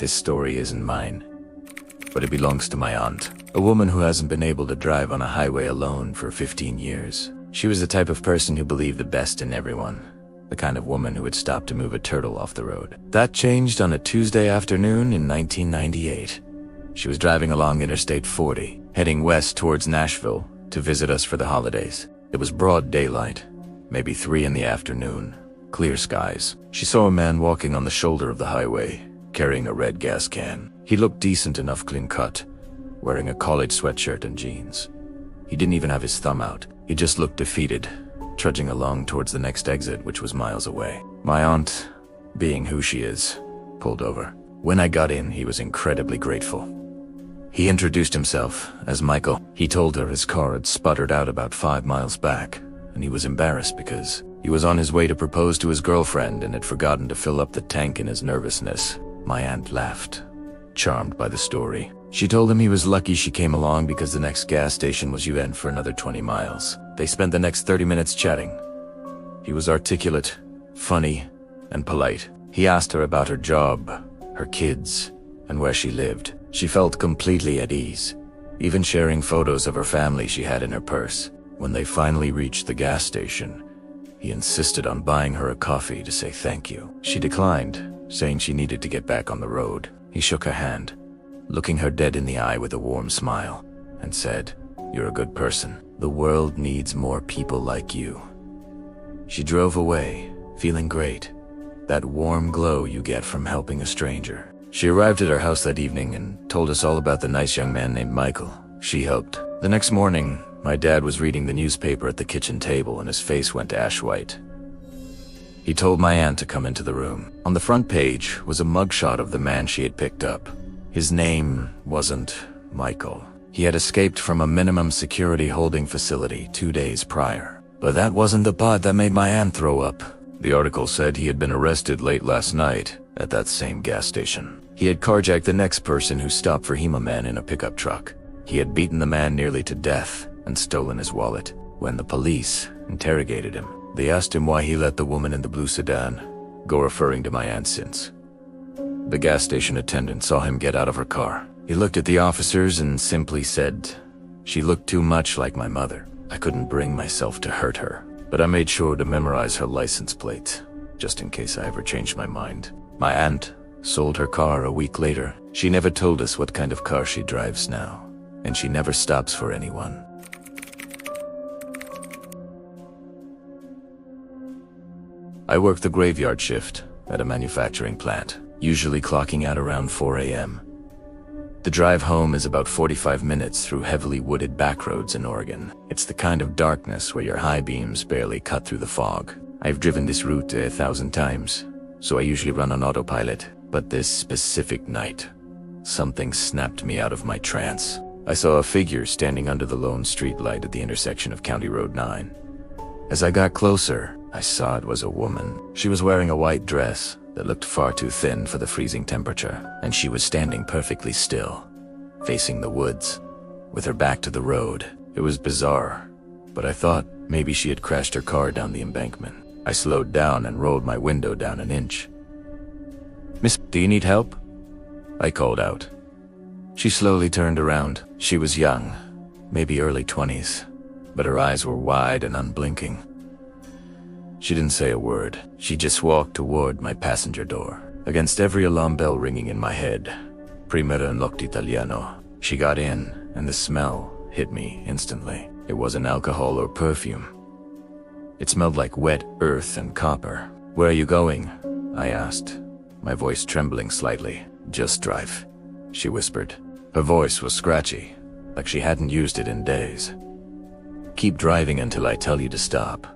This story isn't mine, but it belongs to my aunt, a woman who hasn't been able to drive on a highway alone for 15 years. She was the type of person who believed the best in everyone, the kind of woman who would stop to move a turtle off the road. That changed on a Tuesday afternoon in 1998. She was driving along Interstate 40, heading west towards Nashville to visit us for the holidays. It was broad daylight, maybe 3 in the afternoon, clear skies. She saw a man walking on the shoulder of the highway, carrying a red gas can. He looked decent enough clean cut, wearing a college sweatshirt and jeans. He didn't even have his thumb out. He just looked defeated, trudging along towards the next exit, which was miles away. My aunt, being who she is, pulled over. When I got in, he was incredibly grateful. He introduced himself as Michael. He told her his car had sputtered out about 5 miles back, and he was embarrassed because he was on his way to propose to his girlfriend and had forgotten to fill up the tank in his nervousness. My aunt laughed, charmed by the story. She told him he was lucky she came along because the next gas station was UN for another 20 miles. They spent the next 30 minutes chatting. He was articulate, funny, and polite. He asked her about her job, her kids, and where she lived. She felt completely at ease, even sharing photos of her family she had in her purse. When they finally reached the gas station, he insisted on buying her a coffee to say thank you. She declined, saying she needed to get back on the road. He shook her hand, looking her dead in the eye with a warm smile, and said, "You're a good person. The world needs more people like you." She drove away, feeling great, that warm glow you get from helping a stranger. She arrived at our house that evening and told us all about the nice young man named Michael. She helped. The next morning, my dad was reading the newspaper at the kitchen table and his face went ash white. He told my aunt to come into the room. On the front page was a mugshot of the man she had picked up. His name wasn't Michael. He had escaped from a minimum security holding facility 2 days prior. But that wasn't the part that made my aunt throw up. The article said he had been arrested late last night at that same gas station. He had carjacked the next person who stopped for him, a man in a pickup truck. He had beaten the man nearly to death and stolen his wallet. When the police interrogated him, they asked him why he let the woman in the blue sedan go, referring to my aunt since. The gas station attendant saw him get out of her car. He looked at the officers and simply said, "She looked too much like my mother." I couldn't bring myself to hurt her, but I made sure to memorize her license plate, just in case I ever changed my mind. My aunt sold her car a week later. She never told us what kind of car she drives now, and she never stops for anyone. I work the graveyard shift at a manufacturing plant, usually clocking out around 4 a.m. The drive home is about 45 minutes through heavily wooded backroads in Oregon. It's the kind of darkness where your high beams barely cut through the fog. I've driven this route 1,000 times, so I usually run on autopilot. But this specific night, something snapped me out of my trance. I saw a figure standing under the lone street light at the intersection of County Road 9. As I got closer, I saw it was a woman. She was wearing a white dress that looked far too thin for the freezing temperature, and she was standing perfectly still, facing the woods, with her back to the road. It was bizarre, but I thought maybe she had crashed her car down the embankment. I slowed down and rolled my window down an inch. "Miss, do you need help?" I called out. She slowly turned around. She was young, maybe early 20s, but her eyes were wide and unblinking. She didn't say a word. She just walked toward my passenger door. Against every alarm bell ringing in my head, Primera en locked Italiano. She got in, and the smell hit me instantly. It wasn't alcohol or perfume. It smelled like wet earth and copper. "Where are you going?" I asked, my voice trembling slightly. "Just drive," she whispered. Her voice was scratchy, like she hadn't used it in days. "Keep driving until I tell you to stop."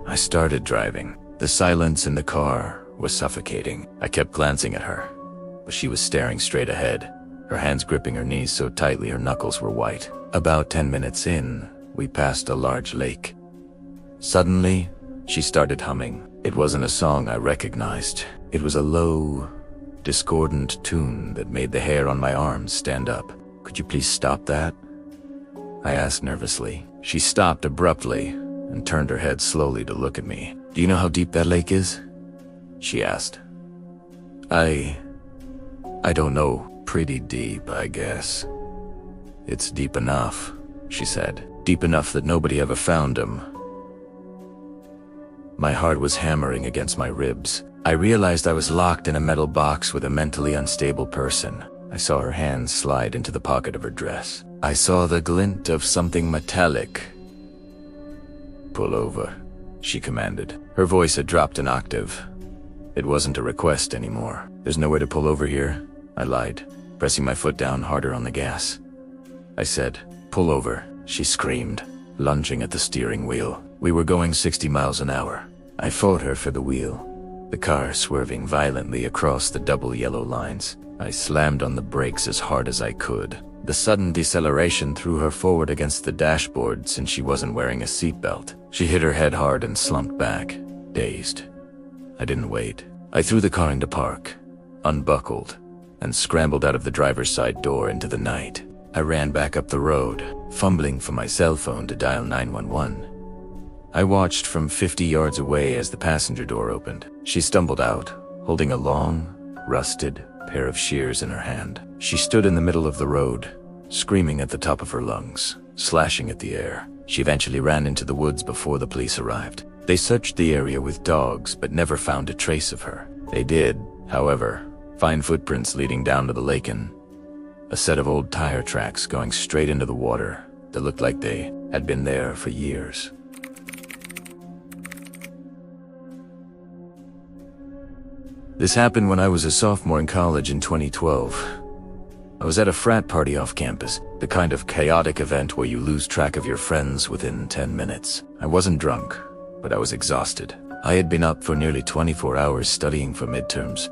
I started driving. The silence in the car was suffocating. I kept glancing at her, but she was staring straight ahead, her hands gripping her knees so tightly her knuckles were white. About 10 minutes in, we passed a large lake. Suddenly, she started humming. It wasn't a song I recognized. It was a low, discordant tune that made the hair on my arms stand up. "Could you please stop that?" I asked nervously. She stopped abruptly and turned her head slowly to look at me. "Do you know how deep that lake is?" she asked. I I don't know. Pretty deep, I guess. It's deep enough, she said. Deep enough that nobody ever found him. My heart was hammering against my ribs. I realized I was locked in a metal box with a mentally unstable person. I saw her hands slide into the pocket of her dress. I saw the glint of something metallic. "Pull over," she commanded. Her voice had dropped an octave. It wasn't a request anymore. "There's nowhere to pull over here," I lied, pressing my foot down harder on the gas. I said, "Pull over," she screamed, lunging at the steering wheel. We were going 60 miles an hour. I fought her for the wheel, the car swerving violently across the double yellow lines. I slammed on the brakes as hard as I could. The sudden deceleration threw her forward against the dashboard since she wasn't wearing a seatbelt. She hit her head hard and slumped back, dazed. I didn't wait. I threw the car into park, unbuckled, and scrambled out of the driver's side door into the night. I ran back up the road, fumbling for my cell phone to dial 911. I watched from 50 yards away as the passenger door opened. She stumbled out, holding a long, rusted pair of shears in her hand. She stood in the middle of the road, screaming at the top of her lungs, slashing at the air. She eventually ran into the woods before the police arrived. They searched the area with dogs but never found a trace of her. They did, however, find footprints leading down to the lake and a set of old tire tracks going straight into the water that looked like they had been there for years. This happened when I was a sophomore in college in 2012. I was at a frat party off campus, the kind of chaotic event where you lose track of your friends within 10 minutes. I wasn't drunk, but I was exhausted. I had been up for nearly 24 hours studying for midterms.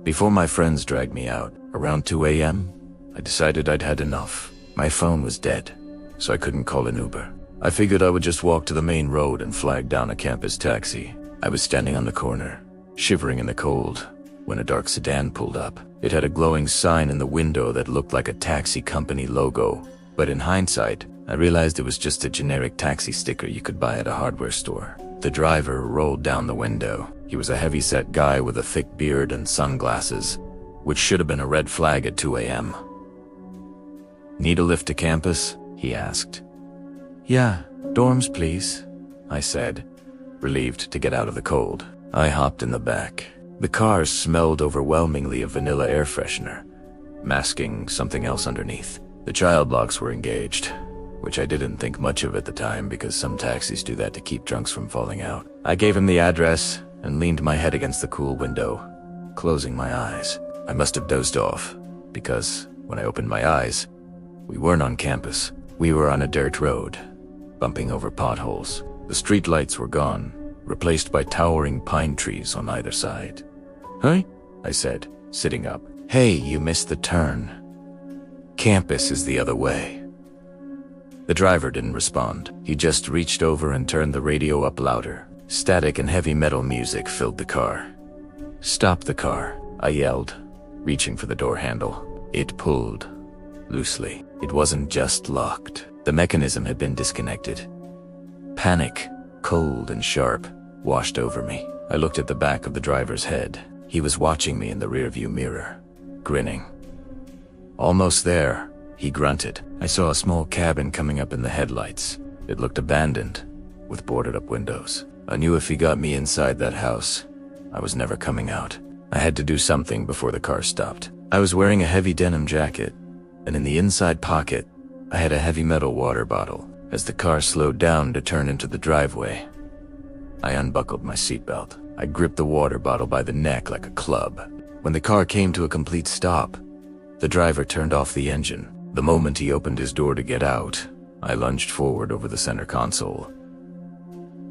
Before my friends dragged me out, around 2 a.m., I decided I'd had enough. My phone was dead, so I couldn't call an Uber. I figured I would just walk to the main road and flag down a campus taxi. I was standing on the corner, shivering in the cold, when a dark sedan pulled up. It had a glowing sign in the window that looked like a taxi company logo, but in hindsight, I realized it was just a generic taxi sticker you could buy at a hardware store. The driver rolled down the window. He was a heavy-set guy with a thick beard and sunglasses, which should have been a red flag at 2 a.m. "Need a lift to campus?" he asked. "Yeah, dorms please," I said, relieved to get out of the cold. I hopped in the back. The car smelled overwhelmingly of vanilla air freshener, masking something else underneath. The child locks were engaged, which I didn't think much of at the time because some taxis do that to keep drunks from falling out. I gave him the address and leaned my head against the cool window, closing my eyes. I must have dozed off, because when I opened my eyes, we weren't on campus. We were on a dirt road, bumping over potholes. The street lights were gone, replaced by towering pine trees on either side. "Huh?" I said, sitting up. "Hey, you missed the turn. Campus is the other way." The driver didn't respond. He just reached over and turned the radio up louder. Static and heavy metal music filled the car. "Stop the car," I yelled, reaching for the door handle. It pulled, loosely. It wasn't just locked. The mechanism had been disconnected. Panic, cold and sharp, washed over me. I looked at the back of the driver's head. He was watching me in the rearview mirror, grinning. "Almost there," he grunted. I saw a small cabin coming up in the headlights. It looked abandoned, with boarded-up windows. I knew if he got me inside that house, I was never coming out. I had to do something before the car stopped. I was wearing a heavy denim jacket, and in the inside pocket, I had a heavy metal water bottle. As the car slowed down to turn into the driveway, I unbuckled my seatbelt. I gripped the water bottle by the neck like a club. When the car came to a complete stop, the driver turned off the engine. The moment he opened his door to get out, I lunged forward over the center console.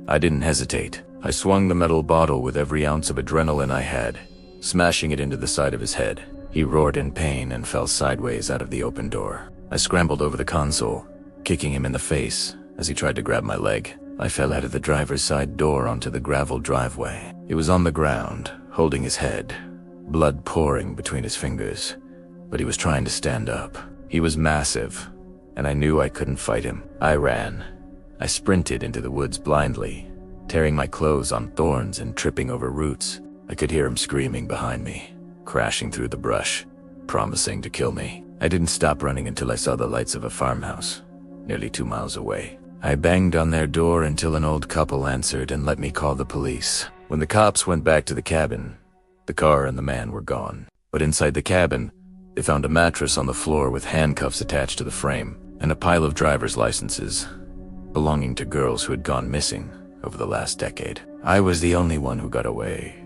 I didn't hesitate. I swung the metal bottle with every ounce of adrenaline I had, smashing it into the side of his head. He roared in pain and fell sideways out of the open door. I scrambled over the console, kicking him in the face as he tried to grab my leg. I fell out of the driver's side door onto the gravel driveway. He was on the ground, holding his head, blood pouring between his fingers, but he was trying to stand up. He was massive, and I knew I couldn't fight him. I ran. I sprinted into the woods blindly, tearing my clothes on thorns and tripping over roots. I could hear him screaming behind me. crashing through the brush, promising to kill me. I didn't stop running until I saw the lights of a farmhouse, nearly 2 miles away. I banged on their door until an old couple answered and let me call the police. When the cops went back to the cabin, the car and the man were gone. But inside the cabin, they found a mattress on the floor with handcuffs attached to the frame, and a pile of driver's licenses belonging to girls who had gone missing over the last decade. I was the only one who got away.